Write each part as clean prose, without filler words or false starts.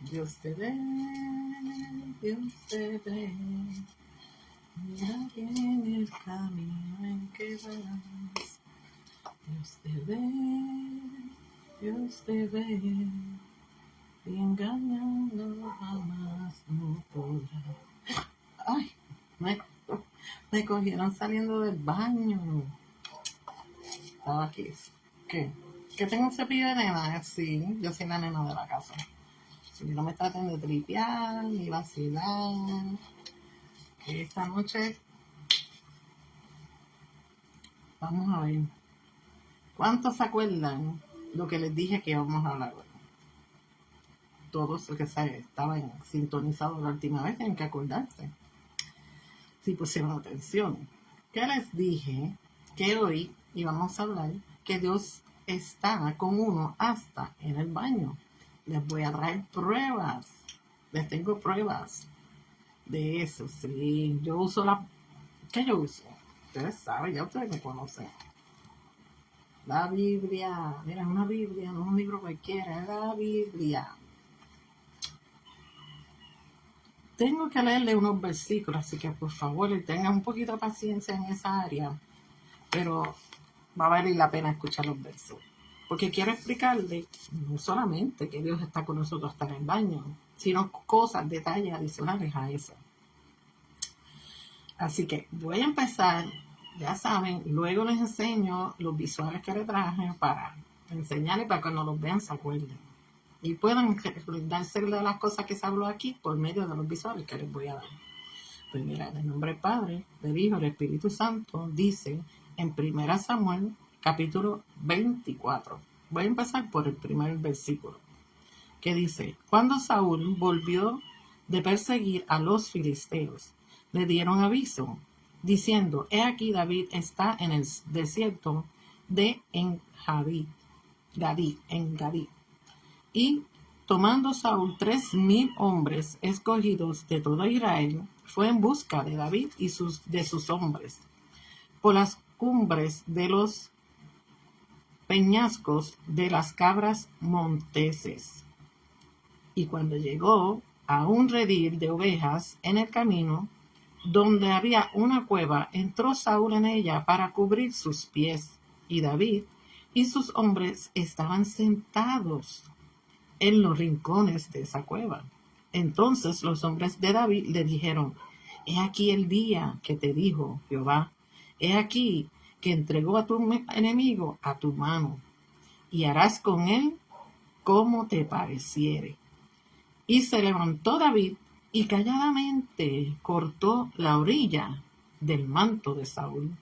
Dios te ve, Dios te ve. Mira que en el camino en que vas. Dios te ve, Dios te ve. Y engañando jamás no podrá. Ay, me cogieron saliendo del baño. Estaba aquí. ¿Qué? ¿Que tengo un cepillo de nena? Sí, yo soy la nena de la casa. Si no me traten de tripear ni vacilar. Esta noche vamos a ver. ¿Cuántos se acuerdan lo que les dije que íbamos a hablar hoy? Todos los que estaban sintonizados la última vez tienen que acordarse. Si pusieron atención. ¿Qué les dije? Que hoy íbamos a hablar que Dios está con uno hasta en el baño. Les voy a traer pruebas. Les tengo pruebas de eso. Sí, yo uso la... ¿Qué yo uso? Ustedes saben, ya ustedes me conocen. La Biblia. Mira, una Biblia, no es un libro cualquiera, es la Biblia. Tengo que leerle unos versículos, así que por favor tengan un poquito de paciencia en esa área, pero va a valer la pena escuchar los versos. Porque quiero explicarle no solamente que Dios está con nosotros hasta en el baño, sino cosas, detalles adicionales a eso. Así que voy a empezar, ya saben, luego les enseño los visuales que les traje para enseñarles para que cuando los vean se acuerden. Y puedan darse de las cosas que se habló aquí por medio de los visuales que les voy a dar. Pues mira, en el nombre del Padre, del Hijo, del Espíritu Santo, dice en 1 Samuel, capítulo 24. Voy a empezar por el primer versículo, que dice: Cuando Saúl volvió de perseguir a los filisteos, le dieron aviso, diciendo: He aquí David está en el desierto de En-Gadí. Y tomando Saúl 3,000 hombres escogidos de todo Israel, fue en busca de David y de sus hombres por las cumbres de los peñascos de las cabras monteses. Y cuando llegó a un redil de ovejas en el camino, donde había una cueva, entró Saúl en ella para cubrir sus pies, y David y sus hombres estaban sentados en los rincones de esa cueva. Entonces los hombres de David le dijeron: He aquí el día que te dijo Jehová, he aquí que entregó a tu enemigo a tu mano, y harás con él como te pareciere. Y se levantó David y calladamente cortó la orilla del manto de Saúl.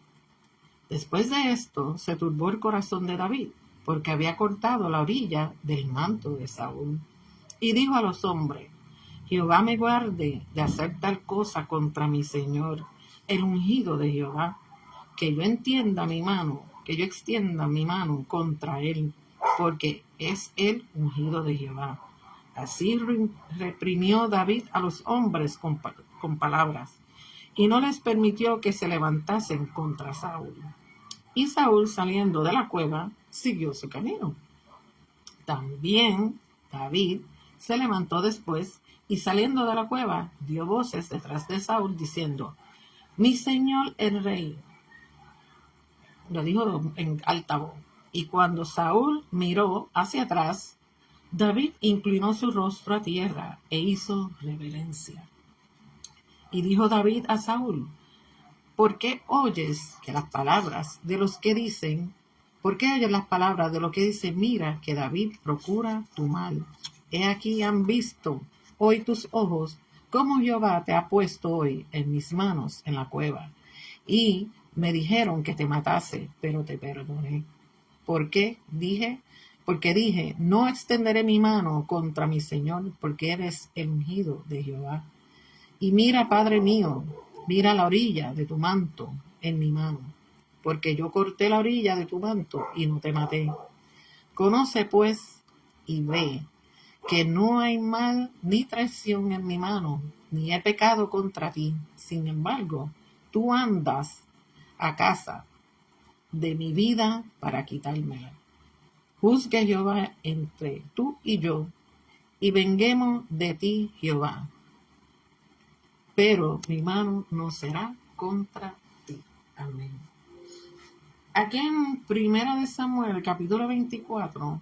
Después de esto se turbó el corazón de David, porque había cortado la orilla del manto de Saúl. Y dijo a los hombres: Jehová me guarde de hacer tal cosa contra mi Señor, el ungido de Jehová, que yo extienda mi mano contra él, porque es el ungido de Jehová. Así reprimió David a los hombres con palabras, y no les permitió que se levantasen contra Saúl. Y Saúl, saliendo de la cueva, siguió su camino. También David se levantó después y, saliendo de la cueva, dio voces detrás de Saúl diciendo: Mi señor el rey. Lo dijo en alta voz. Y cuando Saúl miró hacia atrás, David inclinó su rostro a tierra e hizo reverencia. Y dijo David a Saúl: ¿Por qué oyes las palabras de los que dicen? ¿Por qué oyes las palabras de los que dicen: Mira que David procura tu mal? He aquí han visto hoy tus ojos cómo Jehová te ha puesto hoy en mis manos en la cueva. Y me dijeron que te matase, pero te perdoné. Porque dije: no extenderé mi mano contra mi Señor, porque eres el ungido de Jehová. Y mira, Padre mío, mira la orilla de tu manto en mi mano, porque yo corté la orilla de tu manto y no te maté. Conoce pues y ve que no hay mal ni traición en mi mano, ni he pecado contra ti. Sin embargo, tú andas a casa de mi vida para quitármela. Juzgue Jehová entre tú y yo, y venguemos de ti, Jehová, pero mi mano no será contra ti. Amén. Aquí en 1 Samuel, capítulo 24,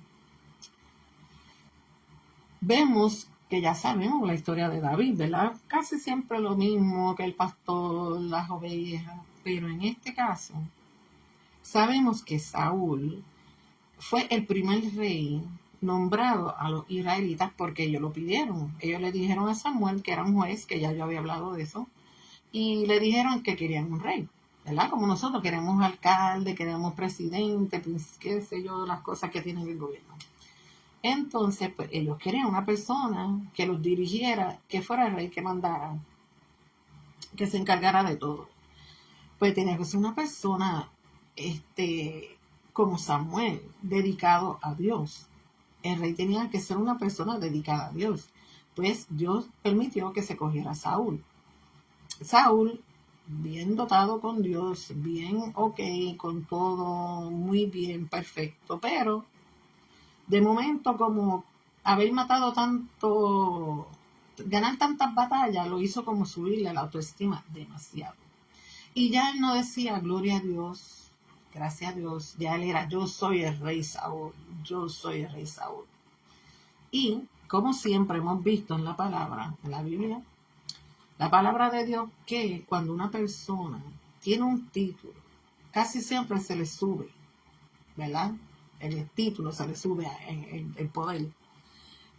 vemos que ya sabemos la historia de David, ¿verdad? Casi siempre lo mismo que el pastor, las ovejas, pero en este caso sabemos que Saúl fue el primer rey nombrado a los israelitas porque ellos lo pidieron. Ellos le dijeron a Samuel, que era un juez, que ya yo había hablado de eso, y le dijeron que querían un rey, ¿verdad? Como nosotros queremos alcalde, queremos presidente, pues, qué sé yo, las cosas que tiene el gobierno. Entonces, pues ellos querían una persona que los dirigiera, que fuera el rey, que mandara, que se encargara de todo. Pues tenía que ser una persona, como Samuel, dedicado a Dios. El rey tenía que ser una persona dedicada a Dios. Pues Dios permitió que se cogiera a Saúl. Saúl, bien dotado con Dios, bien ok, con todo muy bien, perfecto, pero de momento como haber matado tanto, ganar tantas batallas, lo hizo como subirle la autoestima demasiado. Y ya él no decía, gloria a Dios, gracias a Dios, ya él era, yo soy el rey Saúl, yo soy el rey Saúl. Y como siempre hemos visto en la palabra, en la Biblia, la palabra de Dios, que cuando una persona tiene un título, casi siempre se le sube, ¿verdad? El título se le sube en el poder.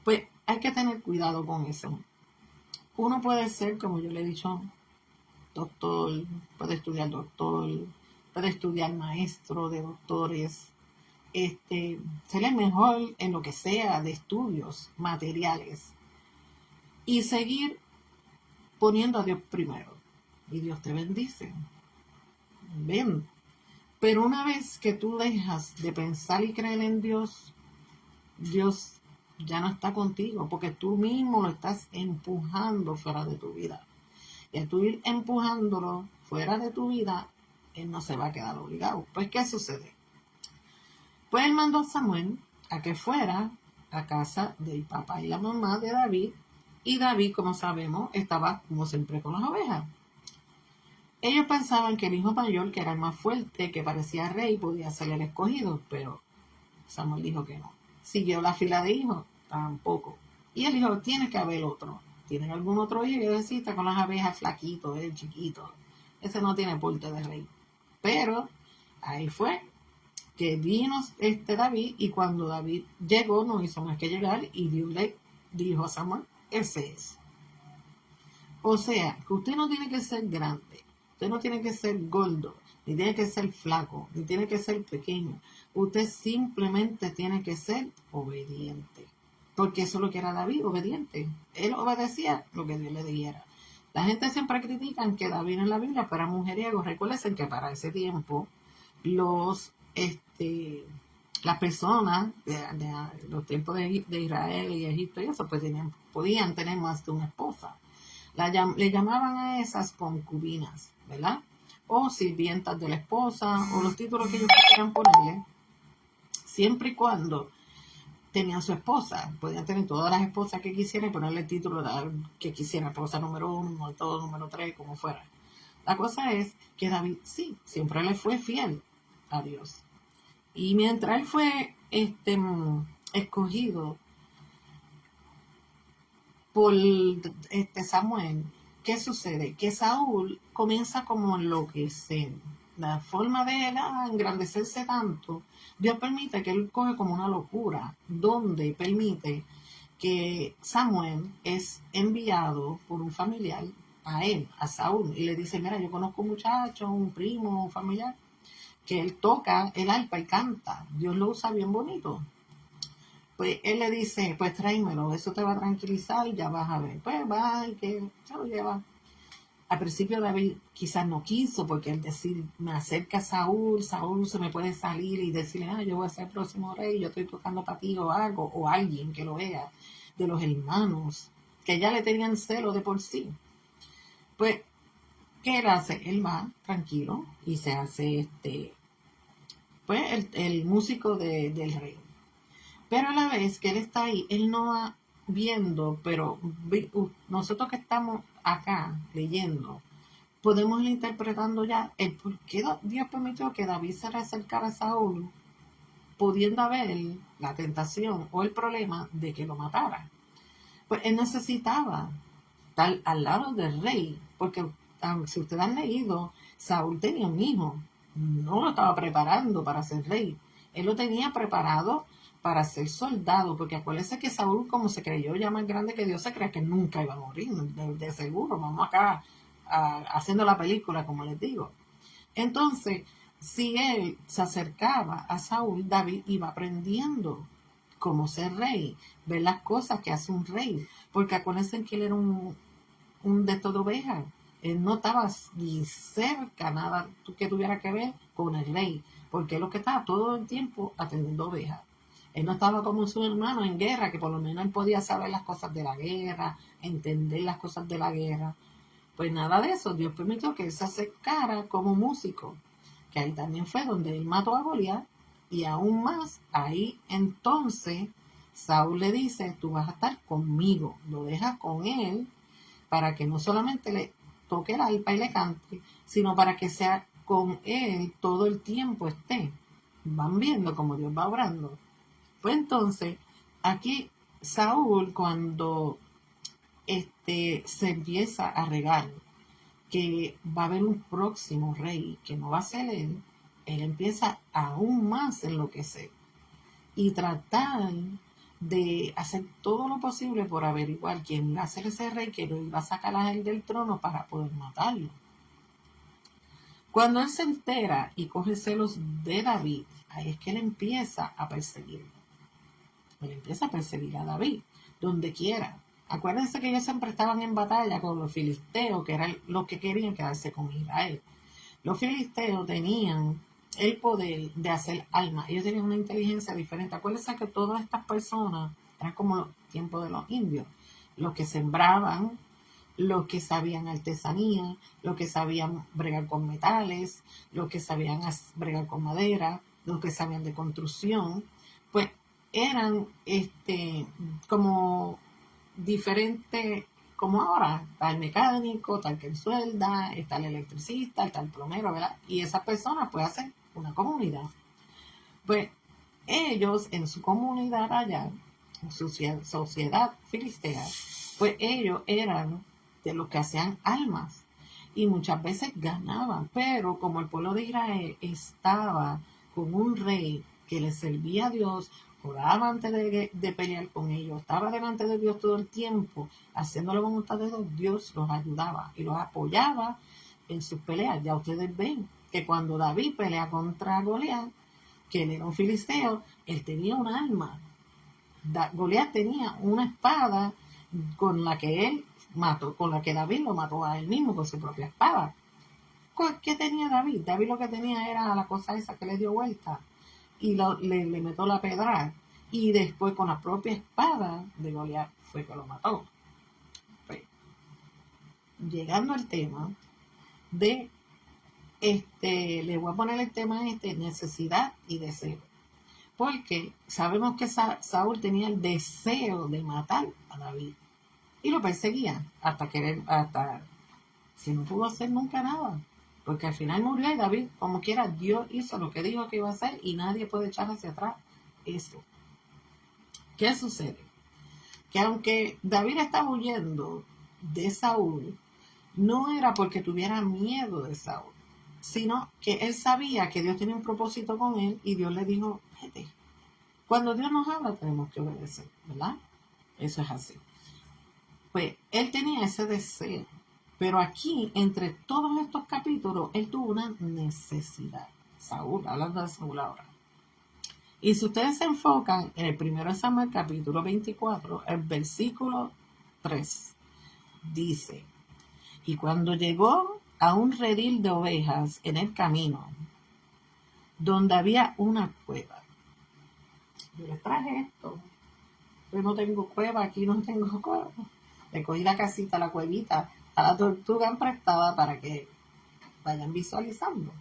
Pues hay que tener cuidado con eso. Uno puede ser, como yo le he dicho, doctor, puede estudiar doctor, puede estudiar maestro de doctores, ser el mejor en lo que sea de estudios materiales y seguir poniendo a Dios primero. Y Dios te bendice. Ven. Pero una vez que tú dejas de pensar y creer en Dios, Dios ya no está contigo, porque tú mismo lo estás empujando fuera de tu vida. Y al tú ir empujándolo fuera de tu vida, él no se va a quedar obligado. Pues, ¿qué sucede? Pues él mandó a Samuel a que fuera a casa del papá y la mamá de David, y David, como sabemos, estaba como siempre con las ovejas. Ellos pensaban que el hijo mayor, que era el más fuerte, que parecía rey, podía ser el escogido, pero Samuel dijo que no. Siguió la fila de hijos, tampoco. Y él dijo, tiene que haber otro. ¿Tienen algún otro hijo? Y yo decía, está con las abejas flaquito, chiquito. Ese no tiene porte de rey. Pero ahí fue que vino David, y cuando David llegó, no hizo más que llegar, y Dios le dijo a Samuel, ese es. O sea, que usted no tiene que ser grande, usted no tiene que ser gordo, ni tiene que ser flaco, ni tiene que ser pequeño. Usted simplemente tiene que ser obediente. Porque eso es lo que era David, obediente. Él obedecía lo que Dios le dijera. La gente siempre critica que David en la Biblia fuera mujeriego. Recuerden que para ese tiempo las personas de los tiempos de Israel y Egipto y eso, pues podían tener más de una esposa. Le llamaban a esas concubinas, ¿verdad? O sirvientas de la esposa, o los títulos que ellos quisieran ponerle, siempre y cuando tenían su esposa. Podían tener todas las esposas que quisieran y ponerle el título que quisieran, esposa número 1, número 2, número 3, como fuera. La cosa es que David, sí, siempre le fue fiel a Dios. Y mientras él fue escogido por Samuel, ¿qué sucede? Que Saúl comienza como a enloquecer. La forma de él engrandecerse tanto, Dios permite que él coge como una locura, donde permite que Samuel es enviado por un familiar a él, a Saúl, y le dice, mira, yo conozco un muchacho, un primo, un familiar, que él toca el arpa y canta. Dios lo usa bien bonito. Pues él le dice, pues tráemelo, eso te va a tranquilizar y ya vas a ver. Pues va y que se lo lleva. Al principio David quizás no quiso, porque él decir, me acerca a Saúl se me puede salir y decirle, yo voy a ser el próximo rey, yo estoy tocando para ti o algo, o alguien que lo vea, de los hermanos, que ya le tenían celo de por sí. Pues, ¿qué él hace? Él va tranquilo y se hace pues el músico del rey. Pero a la vez que él está ahí, él no va viendo, pero nosotros que estamos acá leyendo, podemos ir interpretando ya el por qué Dios permitió que David se le acercara a Saúl, pudiendo haber la tentación o el problema de que lo matara. Pues él necesitaba estar al lado del rey, porque si ustedes han leído, Saúl tenía un hijo, no lo estaba preparando para ser rey, él lo tenía preparado para ser soldado, porque acuérdense que Saúl, como se creyó ya más grande que Dios, se cree que nunca iba a morir, de seguro, vamos acá haciendo la película, como les digo. Entonces, si él se acercaba a Saúl, David iba aprendiendo cómo ser rey, ver las cosas que hace un rey, porque acuérdense que él era un de todo oveja. Él no estaba ni cerca nada que tuviera que ver con el rey, porque él lo que estaba todo el tiempo atendiendo ovejas. Él no estaba como su hermano en guerra, que por lo menos él podía saber las cosas de la guerra, entender las cosas de la guerra. Pues nada de eso, Dios permitió que él se acercara como músico, que ahí también fue donde él mató a Goliat, y aún más, ahí entonces Saúl le dice, tú vas a estar conmigo, lo deja con él, para que no solamente le toque el arpa y le cante, sino para que sea con él todo el tiempo esté. Van viendo cómo Dios va obrando. Pues entonces, aquí Saúl, cuando se empieza a regar que va a haber un próximo rey que no va a ser él empieza aún más a enloquecer y tratar de hacer todo lo posible por averiguar quién iba a ser ese rey que lo iba a sacar a él del trono para poder matarlo. Cuando él se entera y coge celos de David, ahí es que él empieza a perseguirlo. Él empieza a perseguir a David, donde quiera. Acuérdense que ellos siempre estaban en batalla con los filisteos, que eran los que querían quedarse con Israel. Los filisteos tenían el poder de hacer almas. Ellos tenían una inteligencia diferente. Acuérdense que todas estas personas eran como los tiempos de los indios. Los que sembraban, los que sabían artesanía, los que sabían bregar con metales, los que sabían bregar con madera, los que sabían de construcción. Pues eran como diferentes, como ahora, está el mecánico, está el que suelda, está el electricista, está el plomero, ¿verdad? Y esas personas pues hacen una comunidad. Pues ellos en su comunidad allá, en su sociedad filistea, pues ellos eran de los que hacían almas y muchas veces ganaban, pero como el pueblo de Israel estaba con un rey que le servía a Dios, oraba antes de pelear con ellos, estaba delante de Dios todo el tiempo, haciendo la voluntad de Dios, Dios los ayudaba y los apoyaba en sus peleas. Ya ustedes ven que cuando David pelea contra Goliat, que él era un filisteo, él tenía un arma. Goliat tenía una espada con la que él mató, con la que David lo mató a él mismo con su propia espada. ¿Qué tenía David? David lo que tenía era la cosa esa que le dio vuelta y le metió la pedra y después con la propia espada de Goliat fue que lo mató. Pues, llegando al tema de le voy a poner el tema necesidad y deseo, porque sabemos que Saúl tenía el deseo de matar a David y lo perseguía hasta si no pudo hacer nunca nada, porque al final murió y David, como quiera, Dios hizo lo que dijo que iba a hacer y nadie puede echar hacia atrás eso. ¿Qué sucede? Que aunque David estaba huyendo de Saúl, no era porque tuviera miedo de Saúl, sino que él sabía que Dios tenía un propósito con él y Dios le dijo, vete. Cuando Dios nos habla tenemos que obedecer, ¿verdad? Eso es así. Pues él tenía ese deseo, pero aquí, entre todos estos capítulos, él tuvo una necesidad. Saúl, hablando de Saúl ahora. Y si ustedes se enfocan en el primero de Samuel, capítulo 24, el versículo 3, dice, y cuando llegó a un redil de ovejas en el camino, donde había una cueva. Yo les traje esto. Yo no tengo cueva, aquí no tengo cueva. Le cogí la casita, la cuevita, a la tortuga prestada para que vayan visualizando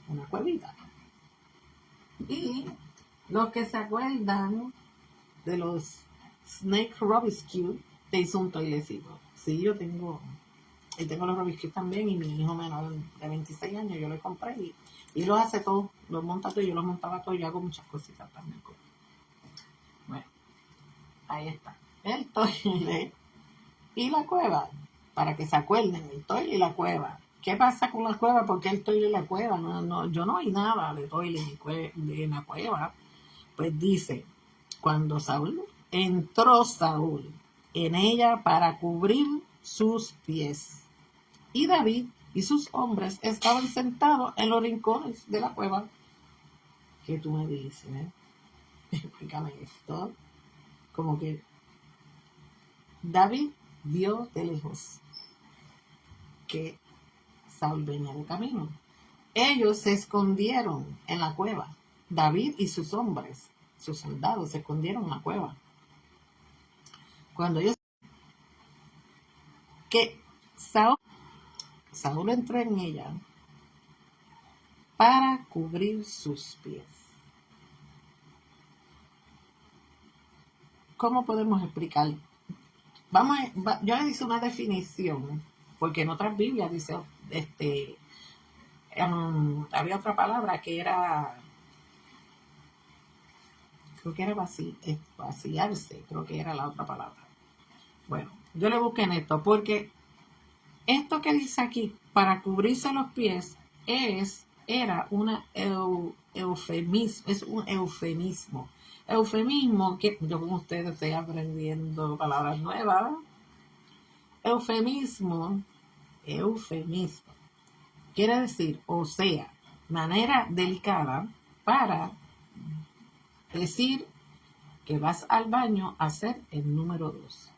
una cuevita. Y los que se acuerdan de los Snake Rubik's Cube te hizo un toilecito. Sí, yo tengo, y tengo los Rubik's Cube también, y mi hijo menor de 26 años, yo le compré y los hace todo, los monta todo, yo los montaba todo, yo hago muchas cositas también. Bueno, ahí está. El toile y la cueva, para que se acuerden, el toile y la cueva. ¿Qué pasa con la cueva? ¿Por qué el toile y la cueva? Yo no oí nada de toile de la cueva. Pues dice, cuando entró Saúl en ella para cubrir sus pies. Y David y sus hombres estaban sentados en los rincones de la cueva. ¿Qué tú me dices? Explícame esto. Como que David vio de lejos que Saúl venía de camino. Ellos se escondieron en la cueva. David y sus hombres, sus soldados, se escondieron en la cueva. Cuando ellos que Saúl entró en ella para cubrir sus pies. ¿Cómo podemos explicar? Yo le hice una definición, porque en otras Biblias dice, había otra palabra que era, creo que era vaciarse, creo que era la otra palabra. Bueno, yo le busqué en esto, porque esto que dice aquí, para cubrirse los pies, era una eufemismo, es un eufemismo. Eufemismo, que yo con ustedes estoy aprendiendo palabras nuevas. Eufemismo, quiere decir, o sea, manera delicada para decir que vas al baño a hacer el número 2.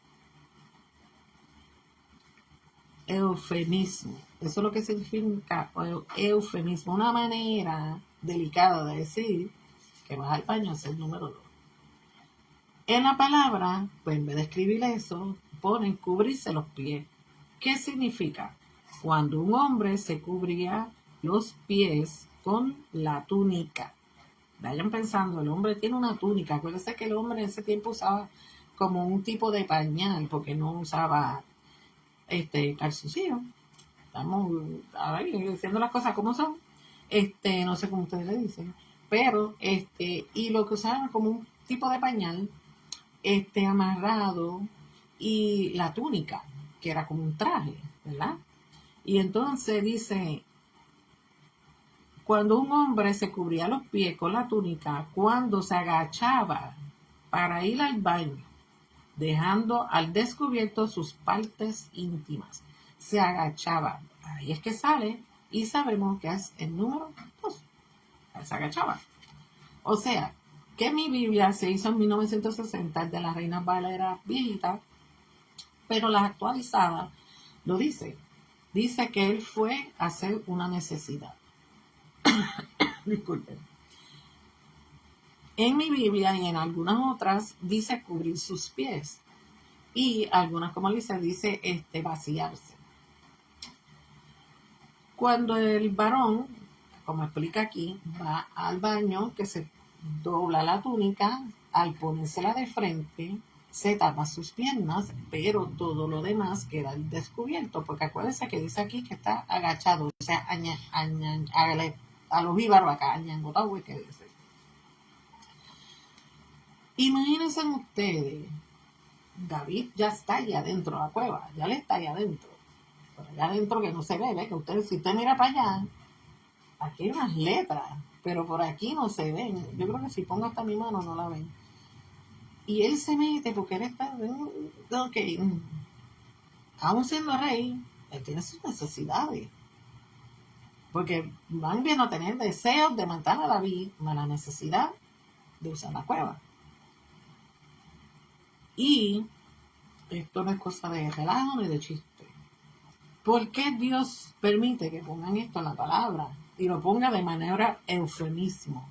Eufemismo, eso es lo que significa eufemismo, una manera delicada de decir que vas al baño a hacer el número 2. En la palabra, pues en vez de escribir eso, ponen cubrirse los pies. ¿Qué significa? Cuando un hombre se cubría los pies con la túnica. Vayan pensando, el hombre tiene una túnica. Acuérdense que el hombre en ese tiempo usaba como un tipo de pañal, porque no usaba calzoncillo. Estamos ahora diciendo las cosas como son. No sé cómo ustedes le dicen. Pero, y lo que usaban como un tipo de pañal, amarrado, y la túnica, que era como un traje, ¿verdad? Y entonces dice, cuando un hombre se cubría los pies con la túnica, cuando se agachaba para ir al baño, dejando al descubierto sus partes íntimas, se agachaba. Ahí es que sale y sabemos que es el número 2. Se agachaba. O sea, que mi Biblia se hizo en 1960 de la Reina Valera viejita, pero la actualizada lo dice. Dice que él fue a hacer una necesidad. Disculpen. En mi Biblia y en algunas otras dice cubrir sus pies. Y algunas, como dice vaciarse. Cuando el varón, como explica aquí, va al baño, que se dobla la túnica, al ponérsela de frente, se tapa sus piernas, pero todo lo demás queda descubierto, porque acuérdense que dice aquí que está agachado, o sea, a los íbaros acá, añangotado, que dice. Imagínense ustedes, David ya está allá adentro de la cueva, ya le está allá adentro, pero allá adentro que no se ve, ¿ve? Que si usted mira para allá, aquí hay unas letras, pero por aquí no se ven. Yo creo que si pongo hasta mi mano no la ven. Y él se mete porque él está, aún siendo rey, él tiene sus necesidades. Porque van viendo a tener deseos de matar a David, más la necesidad de usar la cueva. Y esto no es cosa de relajo ni de chiste. ¿Por qué Dios permite que pongan esto en la palabra? Y lo ponga de manera de eufemismo.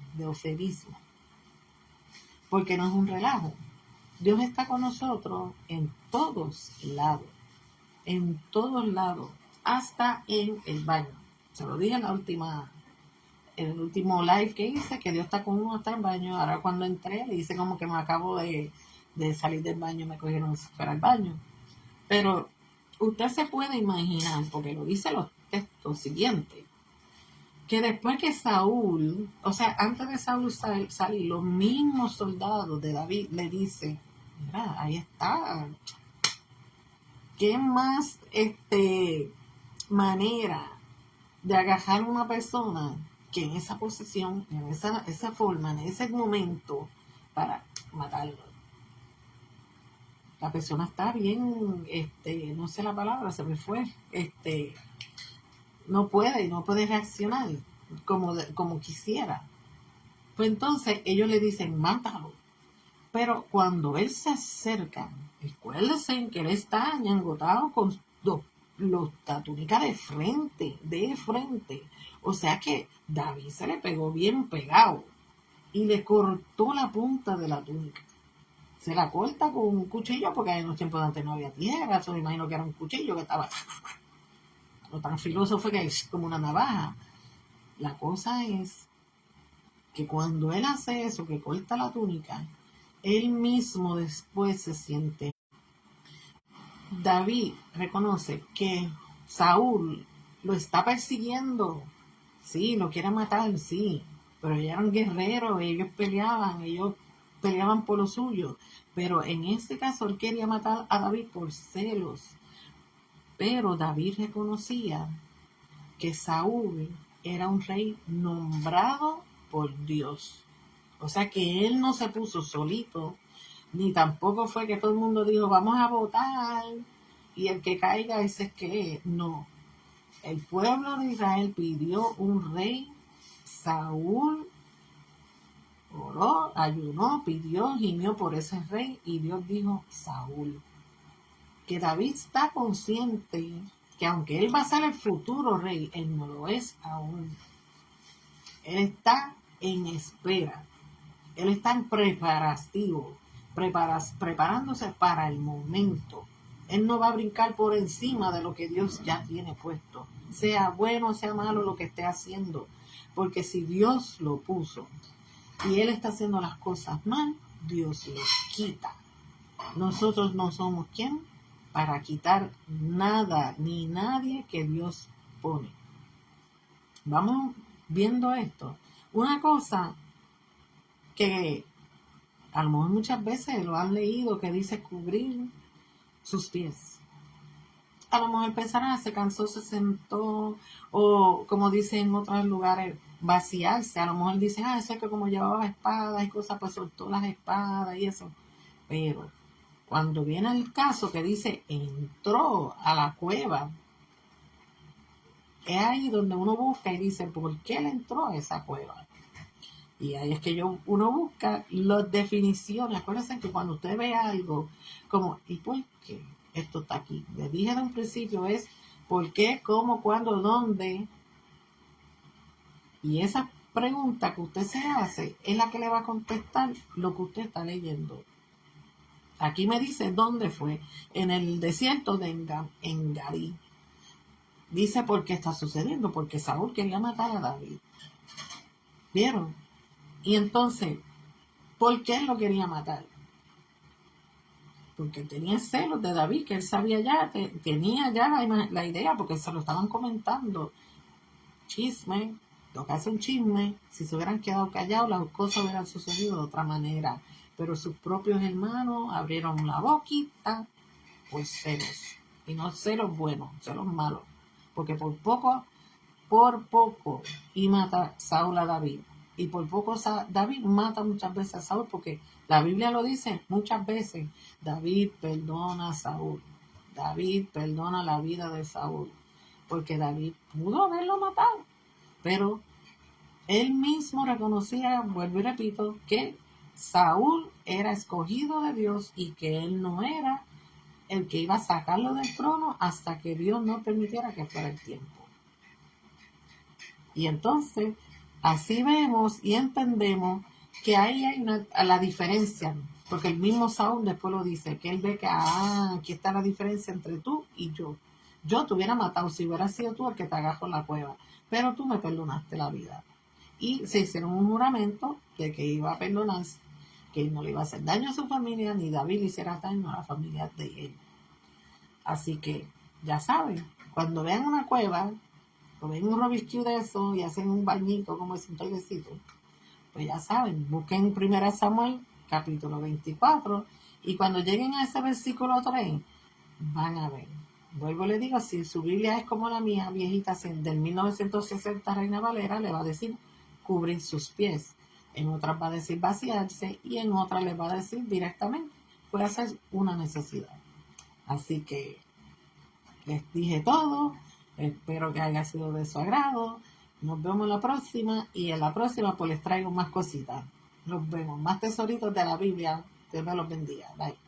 Porque no es un relajo. Dios está con nosotros en todos lados. En todos lados. Hasta en el baño. Se lo dije en el último live que hice, que Dios está con uno hasta el baño. Ahora cuando entré, le hice como que me acabo de de salir del baño me cogieron para el baño. Pero usted se puede imaginar, porque lo dice los textos siguientes, que después que Saúl, o sea, antes de Saúl salir, los mismos soldados de David le dicen, mira, ahí está, ¿qué más manera de agarrar a una persona que en esa posición, en esa forma, en ese momento, para matarlo? La persona está bien, no sé la palabra, se me fue, no puede reaccionar como quisiera. Pues entonces ellos le dicen, mátalo. Pero cuando él se acerca, recuérdense que él está engotado con la túnica de frente. O sea que David se le pegó bien pegado y le cortó la punta de la túnica. Se la corta con un cuchillo, porque en los tiempos de antes no había tijera, me imagino que era un cuchillo que estaba... Lo tan filoso fue que es como una navaja. La cosa es que cuando él hace eso, que corta la túnica, él mismo después se siente. David reconoce que Saúl lo está persiguiendo. Sí, lo quiere matar, sí. Pero ellos eran guerreros, ellos peleaban por lo suyo. Pero en este caso él quería matar a David por celos. Pero David reconocía que Saúl era un rey nombrado por Dios. O sea que él no se puso solito, ni tampoco fue que todo el mundo dijo, vamos a votar, y el que caiga ese es que es. No. El pueblo de Israel pidió un rey. Saúl oró, ayunó, pidió, gimió por ese rey, y Dios dijo, Saúl. Que David está consciente que aunque él va a ser el futuro rey, él no lo es aún. Él está en espera. Él está en preparativo, preparándose para el momento. Él no va a brincar por encima de lo que Dios ya tiene puesto. Sea bueno, sea malo lo que esté haciendo. Porque si Dios lo puso y él está haciendo las cosas mal, Dios lo quita. Nosotros no somos ¿quién? Para quitar nada ni nadie que Dios pone. Vamos viendo esto. Una cosa que a lo mejor muchas veces lo han leído, que dice cubrir sus pies. A lo mejor pensarán, se cansó, se sentó, o como dicen en otros lugares, vaciarse. A lo mejor dicen, eso es que como llevaba espadas y cosas, pues soltó las espadas y eso. Pero cuando viene el caso que dice, entró a la cueva, es ahí donde uno busca y dice, ¿por qué él entró a esa cueva? Y ahí es que uno busca las definiciones. Acuérdense que cuando usted ve algo como, ¿y por qué esto está aquí? Le dije de un principio es ¿por qué, cómo, cuándo, dónde? Y esa pregunta que usted se hace es la que le va a contestar lo que usted está leyendo. Aquí me dice dónde fue. En el desierto de Engadí. Dice por qué está sucediendo. Porque Saúl quería matar a David. ¿Vieron? Y entonces, ¿por qué él lo quería matar? Porque tenía celos de David, que él sabía ya, tenía ya la idea, porque se lo estaban comentando. Chisme, lo que hace un chisme, si se hubieran quedado callados, las cosas hubieran sucedido de otra manera. Pero sus propios hermanos abrieron la boquita por celos. Y no celos buenos, celos malos. Porque por poco, y mata Saúl a David. Y por poco David mata muchas veces a Saúl, porque la Biblia lo dice muchas veces. David perdona a Saúl. David perdona la vida de Saúl. Porque David pudo haberlo matado. Pero él mismo reconocía, vuelvo y repito, que Saúl era escogido de Dios y que él no era el que iba a sacarlo del trono hasta que Dios no permitiera que fuera el tiempo. Y entonces, así vemos y entendemos que ahí hay la diferencia, porque el mismo Saúl después lo dice, que él ve que, aquí está la diferencia entre tú y yo. Yo te hubiera matado si hubiera sido tú el que te agarró en la cueva, pero tú me perdonaste la vida. Y se hicieron un juramento de que iba a perdonar, que no le iba a hacer daño a su familia, ni David le hiciera daño a la familia de él. Así que, ya saben, cuando vean una cueva, o ven un Rubik's de eso y hacen un bañito como es un toilecito, pues ya saben, busquen 1 Samuel, capítulo 24, y cuando lleguen a ese versículo 3, van a ver. Vuelvo y le digo, si su Biblia es como la mía, viejita, del 1960 Reina Valera, le va a decir cubrir sus pies. En otras va a decir vaciarse y en otras le va a decir directamente, puede hacer una necesidad. Así que les dije todo, espero que haya sido de su agrado. Nos vemos en la próxima y en la próxima pues les traigo más cositas. Nos vemos, más tesoritos de la Biblia. Dios me los bendiga. Bye.